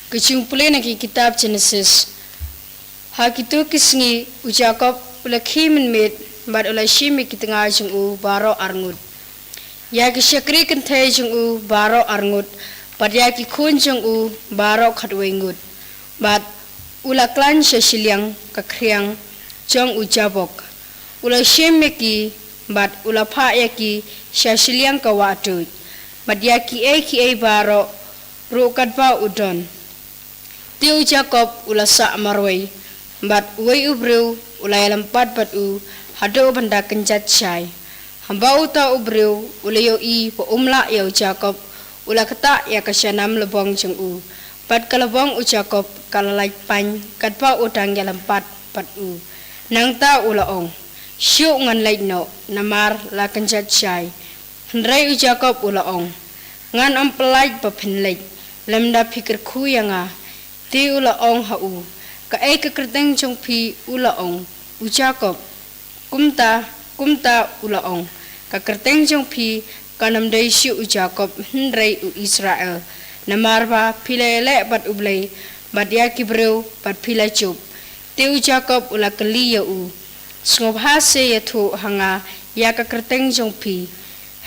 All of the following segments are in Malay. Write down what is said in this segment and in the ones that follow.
Kejumpulan lagi kitab Genesis. Hak itu kisngi ujakop ula khimin mit bad ula shimi kitengah jung baro arngut. Ya kisyakri kentai jung baro arngut. Bad ya ki kun jung baro khatwengut. Bad ula klan syasiliang kakriang jong ujabok. Ula shimi ki bad ula pa ya ki syasiliang kawatu. Bad ya ki baro rukat ba udon. Tiu Jacob ula sa marway, bat uway ubriw ula yalampat bat hado banda kenjat syay. Hamba uta ubriw ula yo po umla yaw Jacob ula kata ya kasyanam lebong jeng bat kalabong Jacob kalalay pany katpa utang yalampat bat nang ta ula ong. Syuk ngan lay no namar la kenjat syay. Hendray Jacob ula ong. Ngan ampelay papinlay lamda pikir kuyang Ti ula ong hau, ka kerteng jong pi ula ong, Jacob, kumta ula ong, ka kerteng jong pi kanam day syu Jacob hendray Israel, namarba pilele bat ublay, bat ya kibreu bat pila chup, ti Jacob ula kaliya sngop hase ya tu hanga ya ka kerteng jong pi,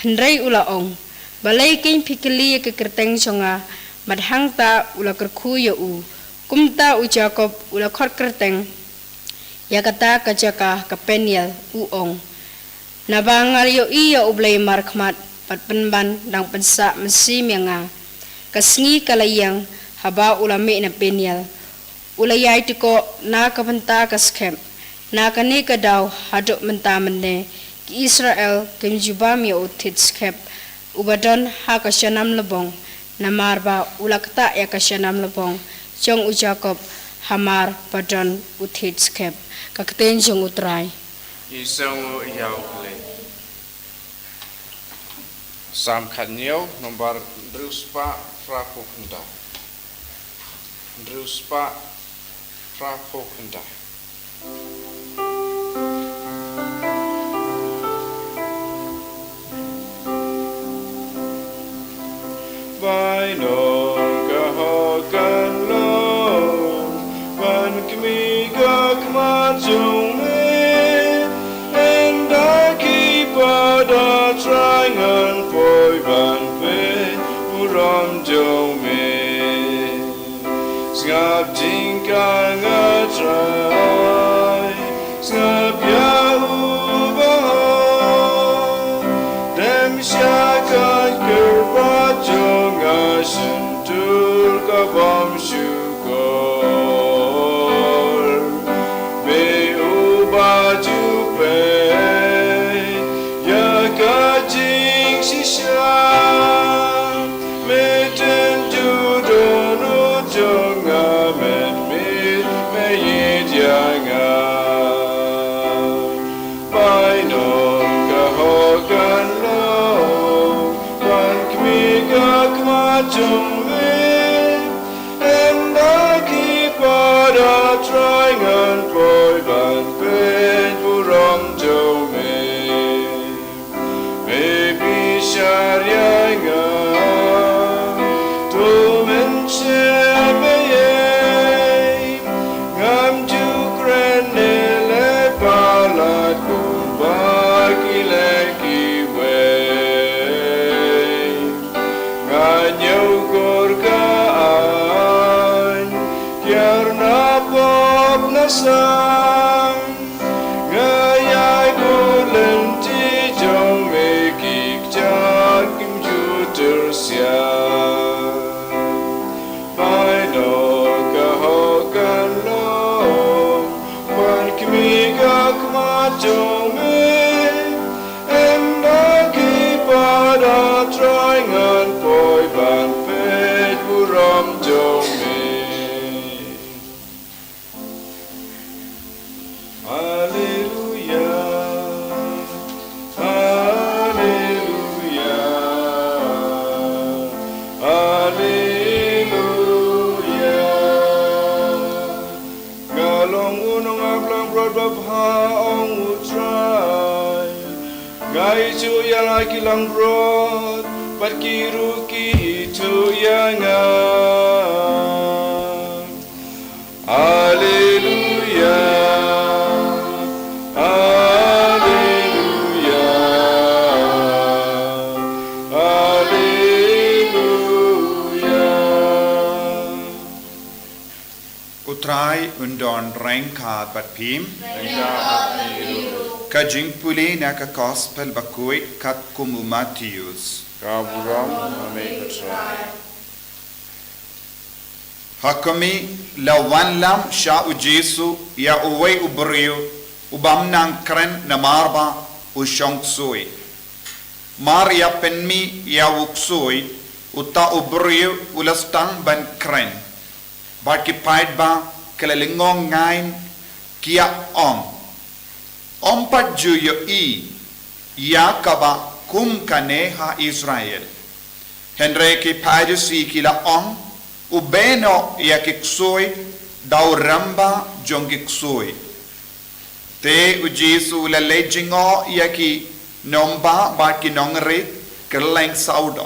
hendray ula ong, balay kain pi kaliya ka kerteng jonga, madhangta ula kerkuya kumta Jacob ula khot kerteng ya kata kajaka ka Peniel ong nabangal yo iya ublay markmat pat penban dang pensa mesim yang kasngi kalayang haba ula me na Peniel ula yai tiko na kapenta kaskem na kani kadaw hadok menta mende ki Israel kemjubam yo titskep ubadon ha kasyanam lebong namarba ulakta ya kasyanam lebong jong Jacob hamar padon uthitskep kakten jong utrai isang yaw le sam khanyo nomor druspa frapokunda by no kahokan Jung me and I keep on trying and boy van pe uram jung me skap jinka nga try skap ya uba dem shaka kerba jung ashin tur ka bam shuko Jung me and I keep on trying and boy van pen buram jung me maybe sharyanga to mention me ngam ju granele palat kumbaki leki Sang ngayai bulan ti jong me kik jak kim ju tersia bai no ka hokan lo man kimi ga kma jong me and I keep on trying and boy van pet buram jong me Gai chu yang akilang brod, bat kiru ki itu yang utrai undon rengka bat pim Engkau hidup. ka jingpuli na ka gospel bakui kat kumu Matius. Kau buram kami ketrai. Hakami lawan lam sha ujesu ya uwei ubriu ubam nang kren na marba ushong sui. Mar ya penmi ya uksui uta ubriu ulastang ban kren. Baki paid ba kelalingong ngain kia Ompat juyo ya kaba kum kaneha Israel. Henry ki paidisi kila ubeno ya kiksoi daw ramba jong kiksoi. Te ujesu la lejingo ya ki nomba ba ki nongre kerleng saudo.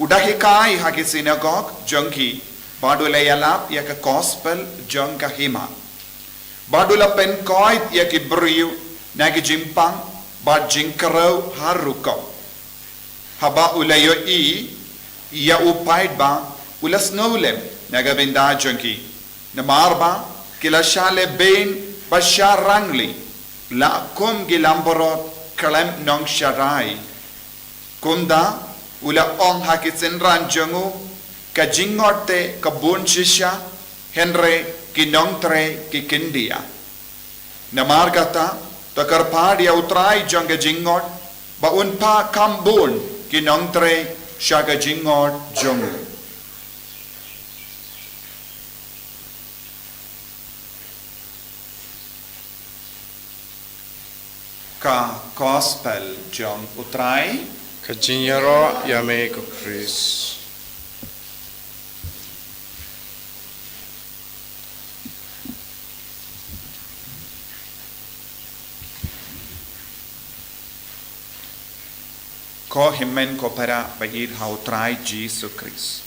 Udahikai ha ki synagogue jongki badula yalap ya ka gospel jong ka hima. Badula pen koit ya ki briu na ki jimpang ba jingkarau harukau. Haba ulayo ya upaid ba ulas nolem nagabinda jonki namarba kila shale bain bashar rangli la kum gilamborot kalem nong sharai kumda ula ong hakitsen ran jongu ka jingote ka bon shisha henry kinong tre ki kindia namargata takar padia utrai jonga jingot ba unpa kambon kinong tre shaga jingot jongu ka gospel John utrai Kajinyaro yame ko Chris. ko himmen ko para bagir ha utrai Jesus Christ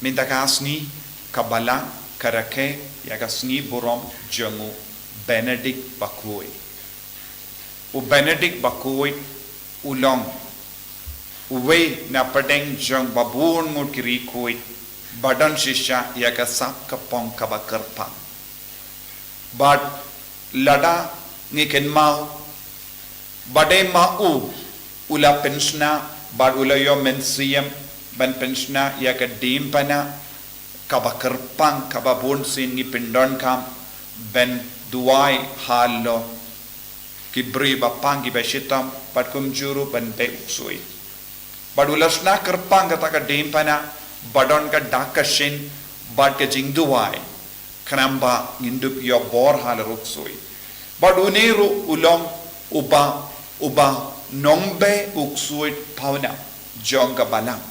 mintakasni kabala karake yagasni borom jongu Benedict bakui u Benedict bakui ulong uwe na padeng jong babun ngut kiri kui badan shisha yaga sap kapong kabakarpa but lada ngiken mau bade mau ula pensiona bad ula yo mensiem ban pensiona yaga dimpana kabakarpang kababun sin ni pindon kam ben duai halo kibri bapang ki beshitam patkum juru ban be uksui badulasna kerpang kata ka dimpana badon ka dakashin bad ka jingduai kanamba ngindup yo bor hal ruksui baduniru ulong uba nombe uksui pauna jonga balang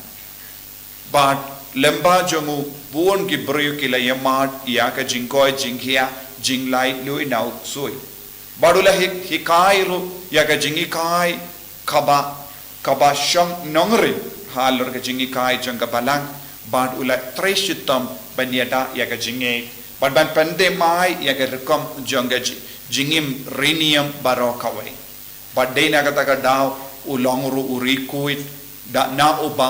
bad lemba jongu buon ki briyu ki la yamad ya ka jingkoi jinghia jinglai lui na uksui badula hikairu yaga jingikai kaba shong nongri halor ka jingikai janga balang badula treshitam banyada yaga jinge badban pande mai yaga rekom janga jingim rinium barokawai badde naga taga daw ulongru urikuit da na uba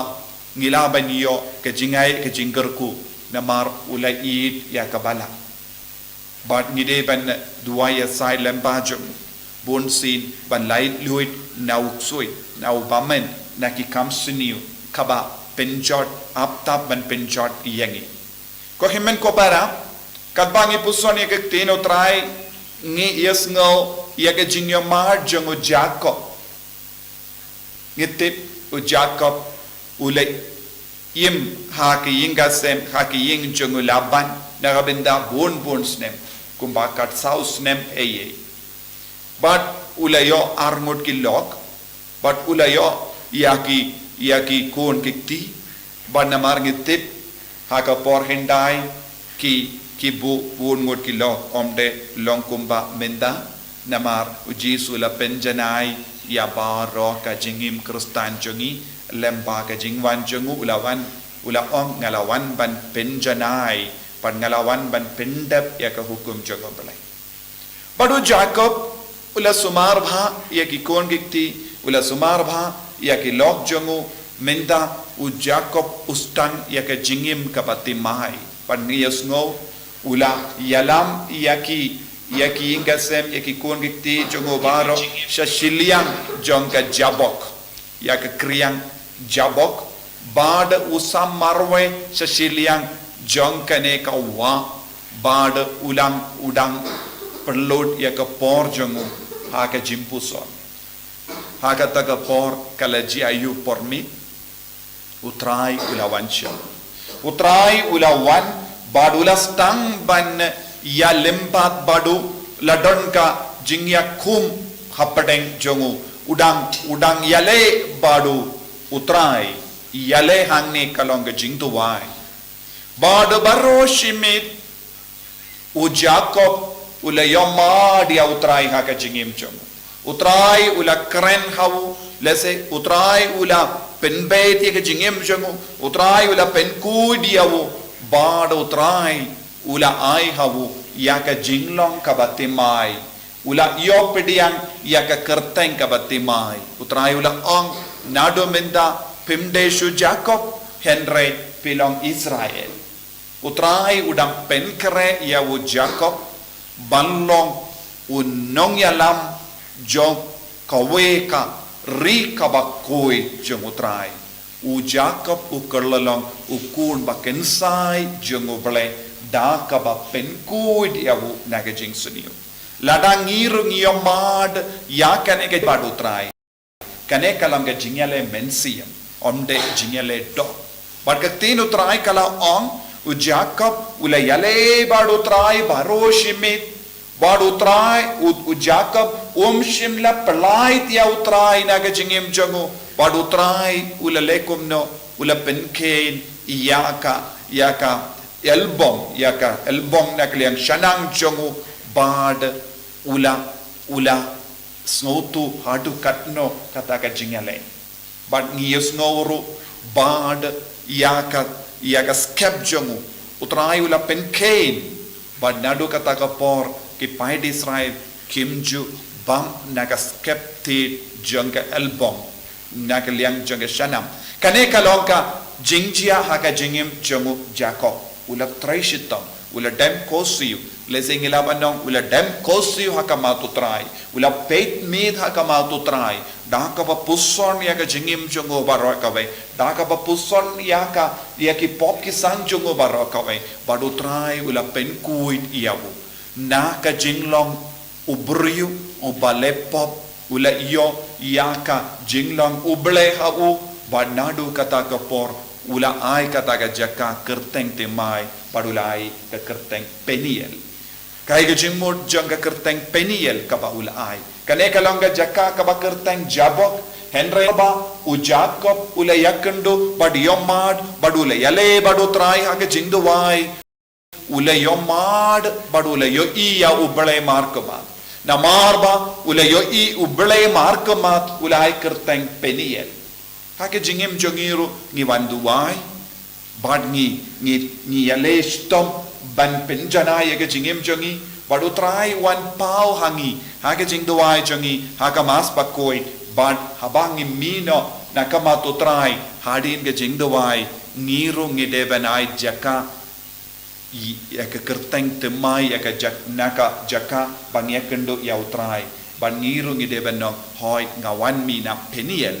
ngilaban yo ka jingai ka jingerku namar ulai it yaga balang but nide ban duaya sai lembajum bonsin ban light luit nau sui nau bamen naki kamsiniu kaba penjot aptap ban penjot yangi ko himen ko para kadbangi pusoni ke tino trai ngi yes ngo yaga jinyo mar jongo jacob ngitip u jacob ulai yim haki yinga sem haki ying jongo laban nagabenda bon snem kumbakat saus nem eye but ulayo armut ki lok but ulayo yaki kon kikti but namar ngitip haka por hendai ki bu bon ngot ki lok omde long kumba menda namar ujisu la penjanai ya baro ka jingim kristan jongi lemba ka jingwan jongu ula ong ngalawan ban penjanai pan ngalawan ban pendap ya ka hukum jongo balai badu jacob ula sumar bha ya ki kon gikti ula sumar bha ya ki lok jongo menda u jacob ustan ya ka jingim ka pati mai pan ngias ngo ula yalam yaki ingasem yaki kun gikti jongo baro shashiliang jonga jabok yak kriang jabok bad usam marwe shashiliang jongka ne kawa bad ulang udang perlod yak por jongo haka jimpuson haka taga por kalaji ayu pormi utrai ulawancha utrai ulawan badula stang ban ya lempat badu ladon ka jingya kum hapadeng jongu udang yale badu utrai yale hangne kalonga jingtu wai badu baro shimit u Jacob ula yoma dia utrai haka jingim jongu utrai ula kren hawu lese utrai ula penbet ye jingim jongu utrai ula penku diawu badu utrai ula ai hawu yaka jinglong kabatimai ula yopediang yaka kerteng kabatimai utrai ula ong nado menda pimdeshu Jacob henry pilong Israel utrai udang penkere yawu Jacob banlong unong yalam jong kaweka ri kabakoi jong utrai u Jacob u kerlelong u kun bakensai jong uble da kaba penkui diawu naga jing suniu ladang ngiru ngiyomad ya kane ke badu trai kane kalam ga jingyale mensiam onde jingyale do bad ka tinu trai kala ong u Jacob ula yale badu trai baro shimit badu trai u Jacob shimla pelai tia utrai naga jingim jangu badu trai ula lekumno ula penkein yaka elbong na kliang shanang jongu bad ula snoutu hadu katno kata ka jingale bad ngiyos ngoro bad yaka skep jongu utrai ula penkein bad nadu kata ka por ki paid Israel kimju bam naga skep ti jonga elbong naga liang jonga shanam kane kalonka jingjia haka jingim jongu Jacob ula traishitam ula dem kosiu lesingila banong ula dem kosiu haka matutrai ula peit mid haka matutrai daka pa puson yaka jingim jongo barakawe daka pa puson yaki pop ki sang jongo barakawe badutrai ula penkuit iyawu naka jinglong ubriu ubalepop ula iyo yaka jinglong uble hau banadu kata kapor ula ai kata ga jaka kerteng temai padulai ke kerteng peniel kai ga jingmod janga kerteng peniel ka ba ula ai kane kalonga jaka ka ba kerteng jabok henry ba u Jacob ula yakandu bad yomad badula yale badu trai ha ga jingdu wai ula yomad badula yo i ya ubale markama namarba ula yo i ubale markama ula ai kerteng peniel hake jingim jongiru ngi wanduwai bad ngi yale stom ban penjana yake jingim jongi badu trai wan pau hangi hake jingduwai jongi haka mas bakoi bad habangi mino nakama to trai hadin ge jingduwai ngiru ngi debanai jaka yaka kerteng temai yaka naka jaka bang yakendo yau trai ban ngiru ngi debanong hoi ngawan mina peniel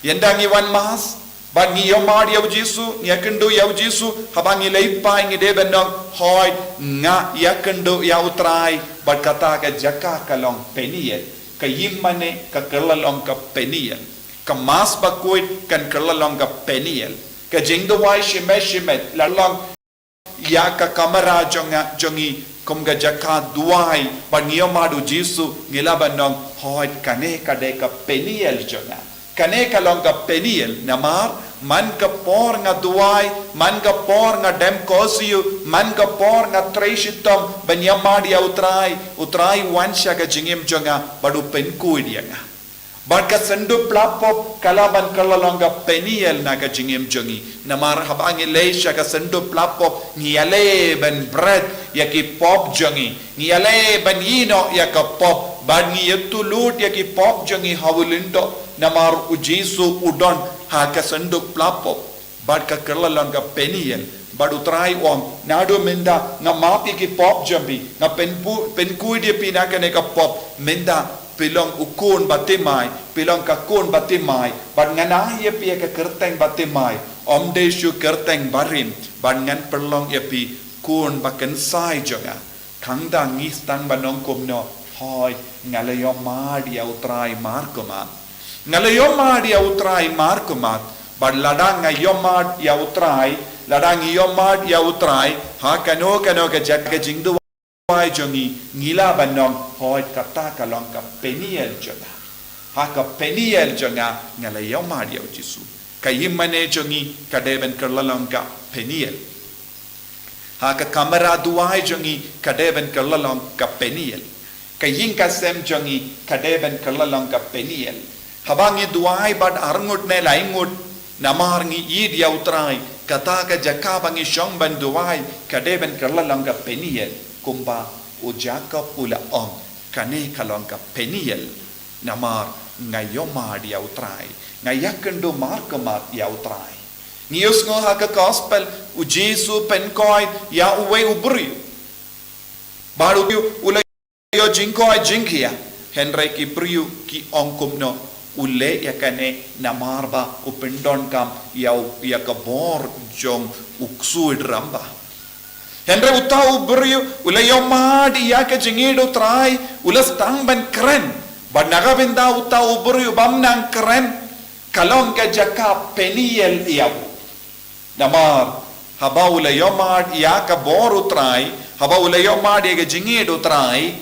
yendangi wan mas bangi yomad yaw jisu yakendo yaw jisu habangi leipai ngi debenong hoy nga yakendo yaw trai bad kata ka jaka kalong peniel ka yimmane ka kerlalong ka peniel ka mas bakuit kan kerlalong ka peniel ka jingdawai shimet lalong ya ka kamera jongi kumga jaka duai bangi yomadu jisu ngilabanong hoy kane kade ka peniel jonga kane kalong ka peniel namar man ka por nga duai man ka por nga dem kosiu man ka por nga treishitam banyamadi utrai wansha ka jingim jonga badu penku dia nga bad ka sendu plapop kalaban kalalong ka peniel na ka jingim jongi namar habangi leisha ka sendu plapop ngiyale ben bread yaki pop jongi ngiyale ben yino yaka pop bad ngiyetu lut yaki pop jongi hawulindo namar ujisu udon haka senduk plapop bad ka kerlalon ka peniel bad utrai om nado menda nga mapi ki pop jambi nga penkui dia pina ka ne ka pop menda pilong ukun batimai pilong ka kun batimai bad ngana ye pi ka kerteng batimai om de shu kerteng barim bad ngan perlong ye pi kun baken sai jonga khangda ngistan banong komno hoi ngalayo madia utrai markoma ngalayo madia utrai markoma bad ladang ngayomad ya utrai ladang yomad ya utrai ha kano ka jakka jingdu wai jongi ngila banong hoi kata kalong ka peniel jonga ha ka peniel jonga ngalayo madia ujisu kayimane jongi kadeben kerlalong ka peniel ha ka kamera duai jongi kadeben kerlalong ka peniel kayin ka sem jongi kadeben kerlalong ka peniel habangi duai bad arngut ne laingut namarngi id ya utrai kata ka jakka bangi shong ban duai kadeben kerlalong ka peniel kumba u Jacob ula ong kane kalong ka peniel namar ngayoma dia utrai ngayakendu markemat ya utrai nius ngo ha ka gospel u Jesu penkoi ya uwe ubri baru ula yo jingkoi jingkia henry ki priu ki ongkumno ule yakane namarba upendon kam ya ka bor jong uksuid ramba henry utau briu ule yo mad ya ka jingido trai ula stang ban kren bad naga binda utau briu bamnang kren kalong ka jaka peniel yaw namar haba ule yo mad ya ka bor utrai haba ule yo mad ya ka jingido trai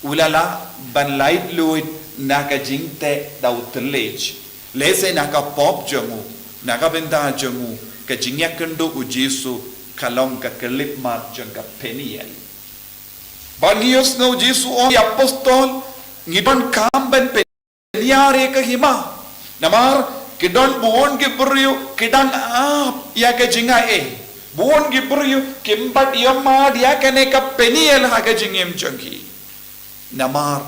ulala ban light luid naka jingte dau telej lese naka pop jamu naka benda jamu ka jingyakendu u Jesu kalong ka kelip mat jang ka peniel bangios no Jesu o apostol ngidon kamben peniare ka hima namar kidon buon ke beriu kidang ap ya ka jinga buon ke beriu kimbat yama dia ka ne ka peniel ha ka jingem jangki namar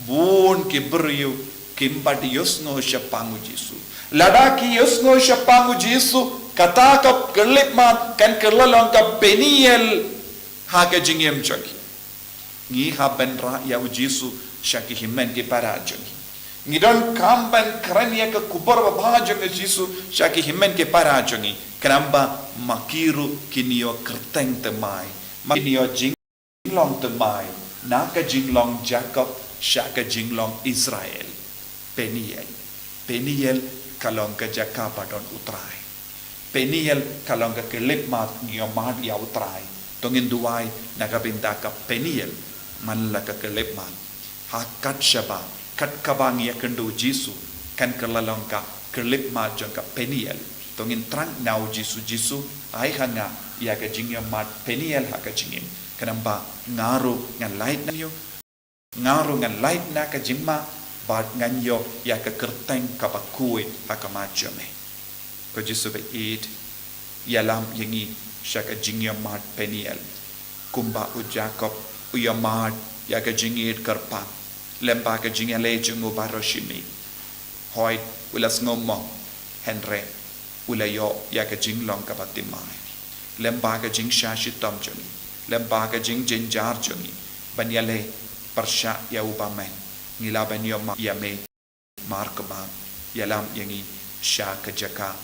buon ke beriu kimbadi yosno shapangu Jesu ladaki yosno shapangu Jesu kata ka kelip mat kan kerlalong ka peniel ha ka jingem jagi ngi ha benra ya Jesu shaki himen ke parajangi ngidon kamban kran ya ka kubar bahajang Jesu shaki himen ke parajangi kramba makiru kinio kerteng temai makinio jinglong temai naka jinglong Jacob shaka jinglong Israel peniel kalong ka jaka padon utrai peniel kalong ka kelip mat ngiyomad ya utrai tongin duai nagabinda ka peniel manla ka kelip mat hakat shaba kat kabang ya kendu Jesu kan kalalong ka kelip mat jong ka peniel tongin trang nau Jesu ai hanga ya ka jingyomad peniel ha ka jingim kanamba ngaru ngan light na yo ngaru ngan light na ka jimma bad ngan yo ya ka kerteng ka bakui ha ka majome ko Jesu be it yalam yangi shaka jingya mat peniel kumba u Jacob u yamad ya ka jingit karpa lemba ka jingya le jungu baroshimi hoy ulas ngommo henre ulayo ya ka jinglong ka batimai lemba ka jing shashi tomjoni lemba ka jing jinjar joni banyale persha ya ubamen ngila banyo ya me markaba yalam yangi shaka jaka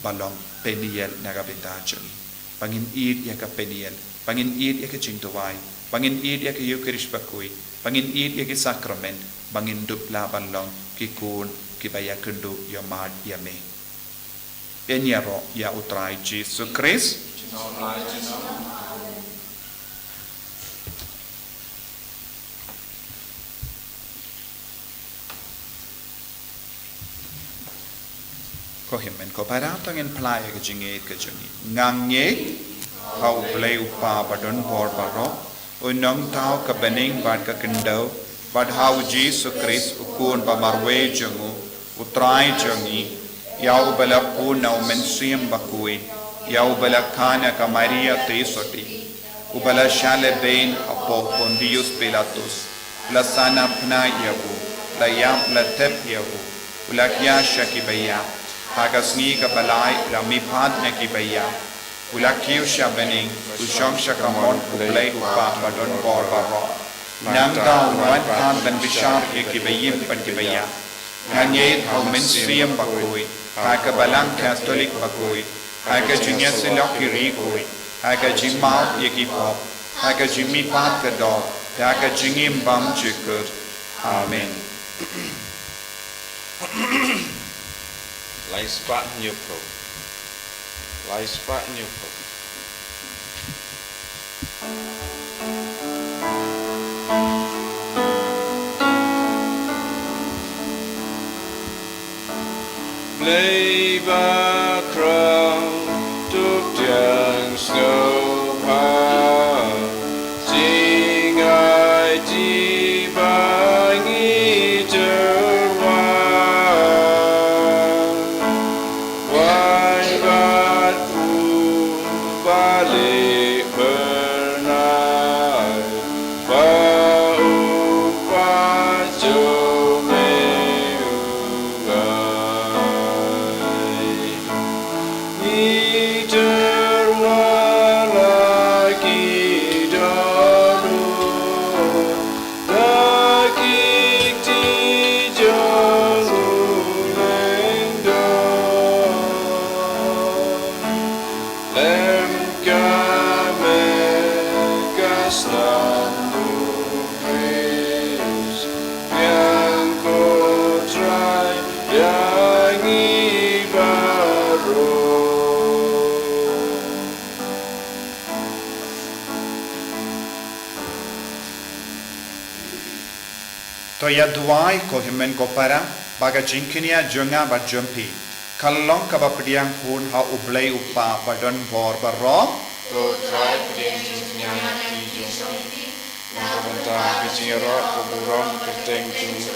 balong peniel nagabita joni pangin id ya ka peniel pangin id ya ka jingtowai pangin id ya ka eucharist bakui pangin id ya ka sacrament pangin dupla balong kikun kibaya kendu ya mad ya me penyaro ya utrai Jesus Christ ko himen ko paratang en playa ka jingit ka jungi ngangye hau bleu pa badon bor baro unong tao ka bening bad ka kendo bad hau Jesus Christ ukun ba marwe jungu utrai jungi yau bala pu nau mensiam bakui yau bala kana ka Maria tesoti ubala shale bein apo Pontius Pilatus la sana pna yahu la yam la tep yahu ula kya shaki baya Hagasni kabalai ramipad nakibaya. Ulakiu shabening ushong shakamon ublay upa badon bor baro. Nangga wan pan ben bishar yakibayim patibaya. Hanyay hau menstriyam bakui. Haga balang Catholic bakui. Haga jinyasilok kirikui. Haga jimal yakipop. Haga jimipad kadol. Haga jingim bam jikur. Amen. Lai spat nyupo. Lai spat nyupo. Play by crown, túc chẳng snow power. Sing I deep by eternal why God who bali pernah bau pajo Toya duai ko himen ko para baga jinkinia junga ba jumpi. Kalong ka ba pediang pun ha ublay upa badon bor baro. To try pediang jinkinia di jumpi. Untuk bijiro kuburon kerteng jungu.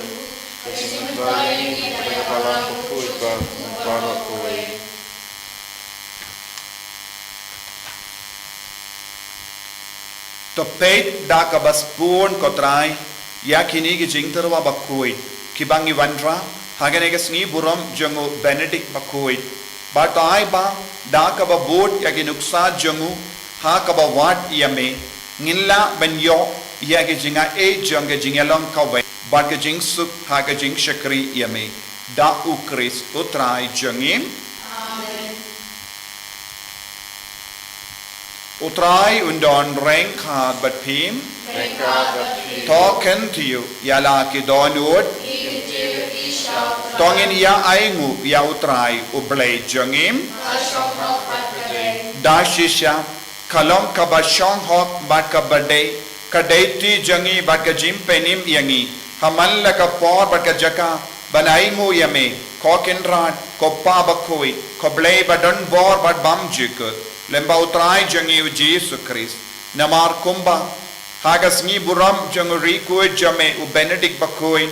Kejinkinia kepala kuku iba barok kuwe. To peit da ka bas pun ko try. Ya kini ki jingterwa bakui kibangi wandra hagane ke sni buram jangu Benedict bakui ba tai ba da ka ba bot ya ki nuksa jangu ha ka ba wat yame ngilla ben yo ya ki jinga e jang ke jingalong ka we ba ke jing sup ha ke jing shakri yame da u Chris utrai jangim amen utrai undon rank ha bat phim Token to you, yala ki donut. Tongin ya aingu ya utrai ublay jangim. Dashisha kalom kabashong hok bat kabade kadaiti jangi bat kajim penim yangi hamal ka por bat kajaka banaimu yame kokin rat koppa bakoi koblay badon bor bat bam jikut lemba utrai jangi u Jesus Christ namar kumba Hagas ni buram janguri kuy jame u Benedict bakuy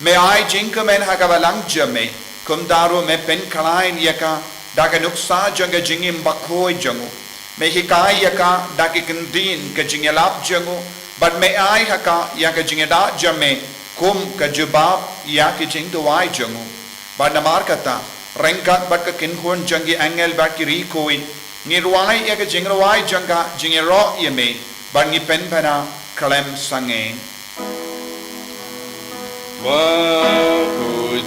me ai jinkamen hagawalang jame kumdaru me pen kalain yaka daga nuksa janga jingim bakuy jangu me hikai yaka daga kendin ka jingelap jangu but me ai haka yaka jingeda jame kum ka jubab yaki jingduai jangu but namar kata rengkat bat ka kinhun jangi angel bat kiri kuy nirwai yaka jingrawai janga jingero yame bangi penpana kalem sange Bakut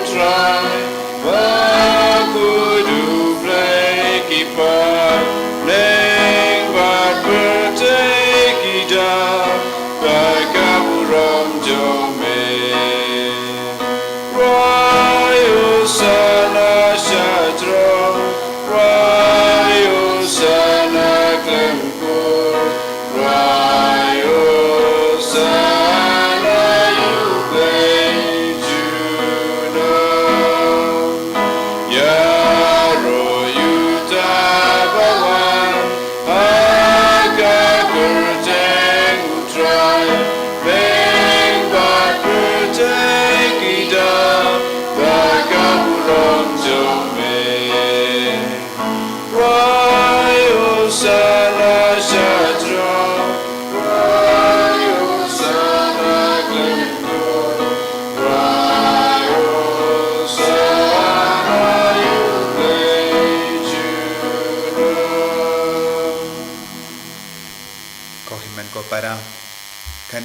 try Bakut play kipat Neng bat berteki dah Bagaburam jome Rayo sana syatro Rayo sana klemkur Rayo sana yubejuno Yaro yutabawan Aga kerteng utrai Beng bat berteki dah Bagaburam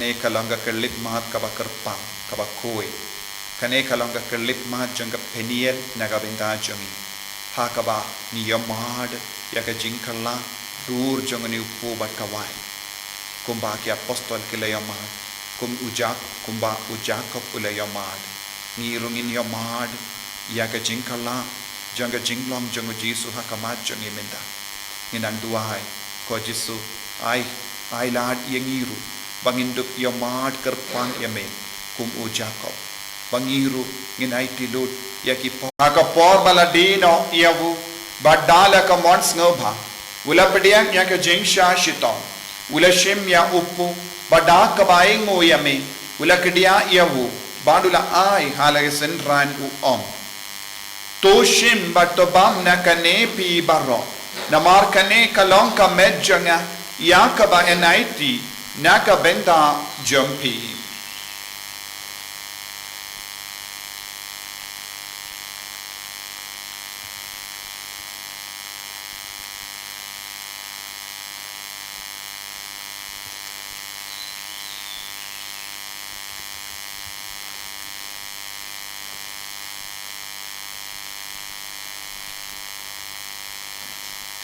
kane kalonga kelip mahat kaba kerpang kaba koi kane kalonga kelip mahat jangga peniel naga benda jangi ha kaba ni yamad ya ka jingkala dur jangani upu bat kawai kumba ki apostol kila yamad kumba ujak ula yamad ni rungin yamad ya ka jingkala jangga jinglong jangu jisu ha kamat jangi menda nginang duai ko jisu ai lad yangiru bangindup yamad kerpang yame kum ujakop bangiru nginai tilut yaki ka por baladino yavu badala ka mons ngobha ula pediang ya ka jingsha shitong ula shim ya upu badak ka baing o yame ula kedia yavu bandula ai halage senran u om toshim batobam na kane pi baro namar kane kalong ka medjanga yakaba enaiti naka benda jumpi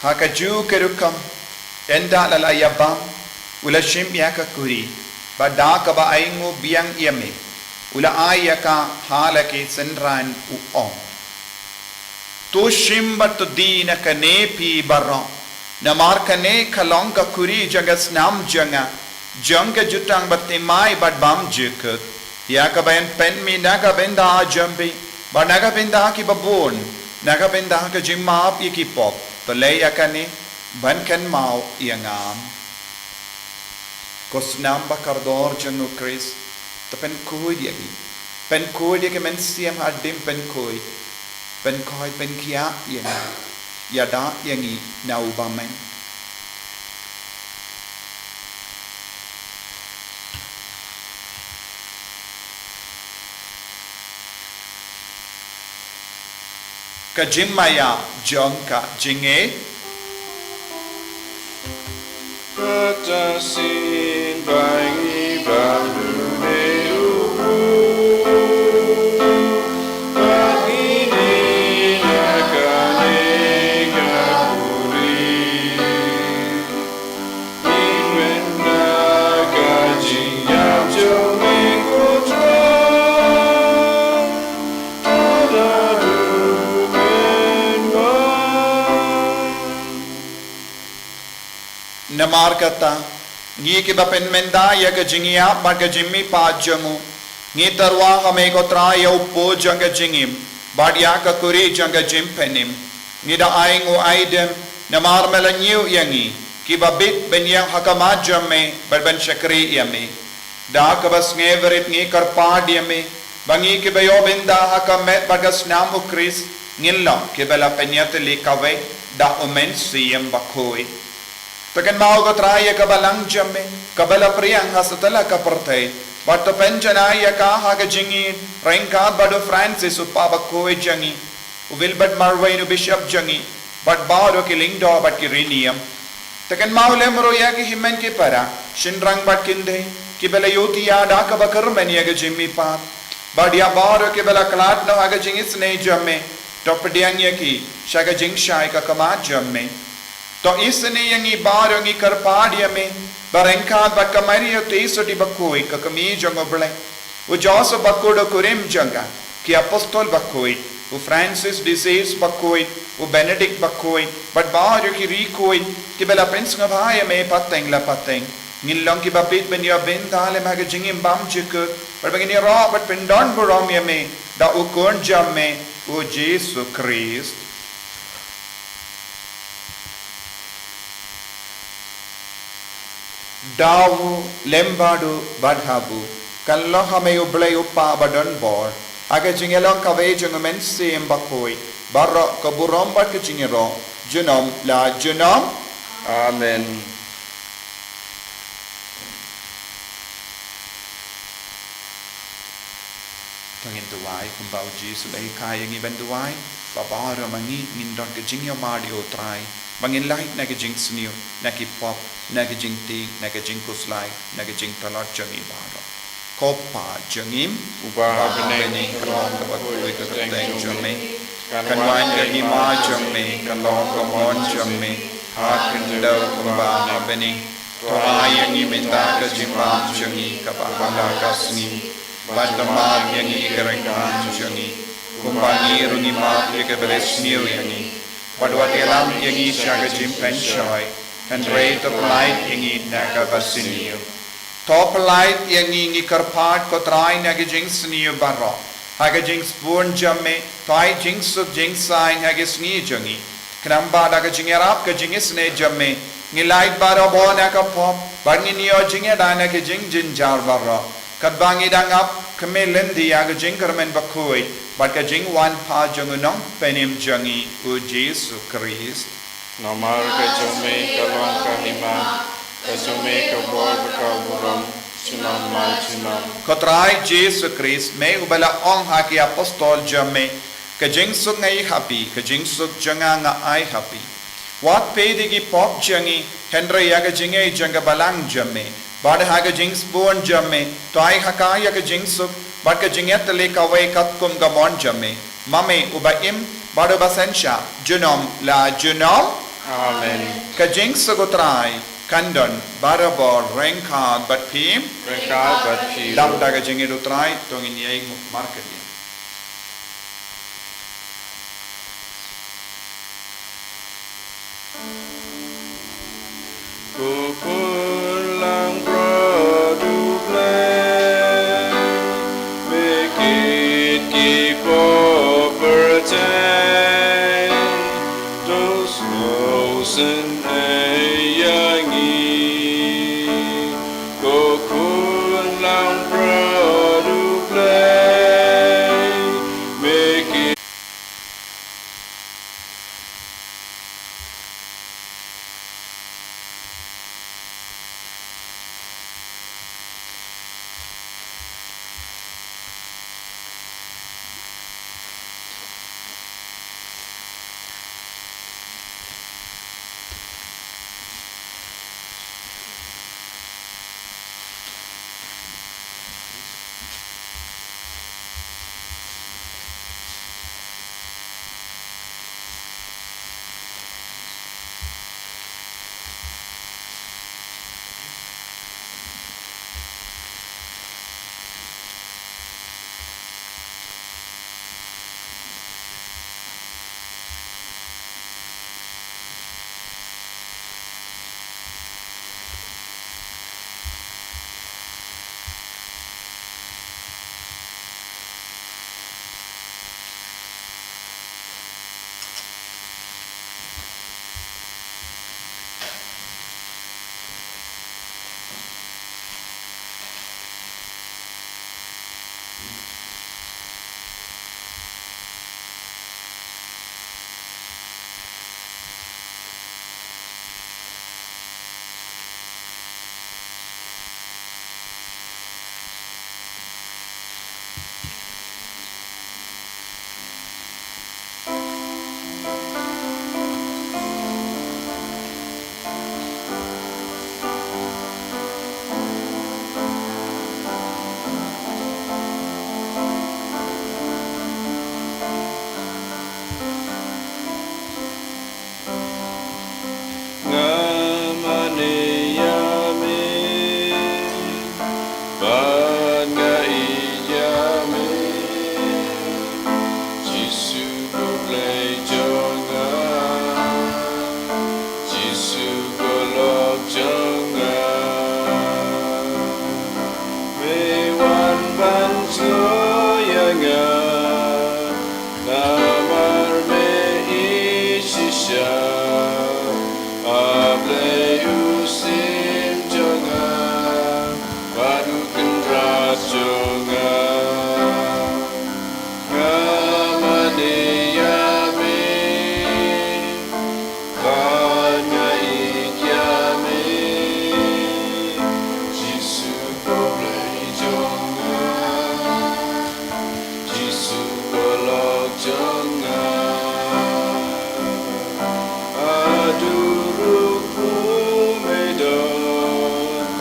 hakaju kerukam enda lala yabam ula shim yaka kuri badaka ba aingu biang yame ula ayaka halake senran u om tu shim bat dina kane pi barro namar kane kalonga kuri jagas nam janga jutang batte mai bad bam jekut yaka bayan pen mi naga benda jambi banaga benda ki babon naga benda ka jimap ikipop to leyakane ban kan mau iangam kosnam bakardor jangu Chris to pen koi dia ke men siam hadim pen koi pen kia yang yada yangi nau bamen ka jimmaya jongka jinge Patasin bangi bandune upu Pagini nakane kapuri Inwen nakaji yam jome kutra Tada dupen namar kata ngi ke bapen menda ya ka jingia ba ka jimmi pa jangu ngi tarwa hame ko tra ya upo janga jingim badia ka kuri janga jim penim ngi da aingu aidem namar melanyu yangi ki babit ben yang hakama jamme barban shakri yame da ka bas ngeverit ngi kar pa diame bangi ke bayo benda hakamet bagas namu Chris ngilla ke bela penyat li kawe da omen siem bakoi Takan mau ko traya kabalang jamme kabala priyang hasatala ka pertai bato penjana ya ka ha ka jingi rengka bado Francis upaba ko jangi uvilbad marway no bishop jangi but baro ki lingdo but ki rinium takan mau lemro ya ki himen ki para shinrang bat kinde ki bela yoti ya da ka bakar men ya ga jimmi pa badia baro ki bela klat no ha ga jingi sne jamme topdiang ya ki shaga jing shai ka kama jamme to isne yangi barongi karpadia me barenka bakamario teisoti bakoi kakami jango ble u joso bakodo kurim janga ki apostol bakoi u Francis disease bakoi u Benedict bakoi but bario ki rikoi ki bela pensnga bhaya me pateng la pateng ngilong ki babit ben ya ben dale mag jingim bam jikut but bagini ro but pendon borom ya me da u kon jamme u Jesus Christ dawu lembadu badhabu kallo hame ublay upa badon bor aga jingelong kave jungumen sim bakoi barro kaburom bat jingero junom la junom Amen tangin tuwai kumbau Jesus lay kaya ngi benduwai babaro mangi ngindon ke jingyo madio trai bangin lahi nagajing sniu naki pop nagajing ti nagajing kuslai nagajing talat jangi baro kopa jangim Ubah bening kalong kapatui kateng jame kanwan jangi ma jame kalong kamon jame hakin daw kumba bening toa yangi minta kajimam jangi kapala kasni badama yangi gerengkan jangi kumbangi rungi ma yakaberesniu yangi Padwatialam yangi syagajim penshoy, and rate of light yangi nagabasinio. Top light yangi ngikarpat kotrai nagajing sniyo baro. Hagajing spoon jamme, toy jing suk jing sign hagisni jangi. Knamba nagajing erap kajing isne jamme, ngilait baro bo nakapop, barninio jingeda nagajing jinjar baro. Kadbangi dangap, kamelendi agajing karmen bakui. Baka jing wan pa jangunong penim jangi u Jesu Christ. Namar kajome kalong kahima, kajome kabor kaburam, cunam mal cunam. Kotrai Jesu Christ may ubala ong haki apostol jamme, kajing suk ngay happy, kajing suk janga nga ay happy. Wat pedigi pop jangi, Henry yaga jingay janga balang jamme, bad haga jing spoon jamme, toy hakaya kajing suk, Baka jinget lekaway katkum gamon jame. Mame ubaim bado basensya. Junom la junom. Amen. Kajing sagutray. Kandon barabor rengkad bat pim. Rekal bat piru. Damda kajing edutray. Tongin yay markadi. Kukulang produble.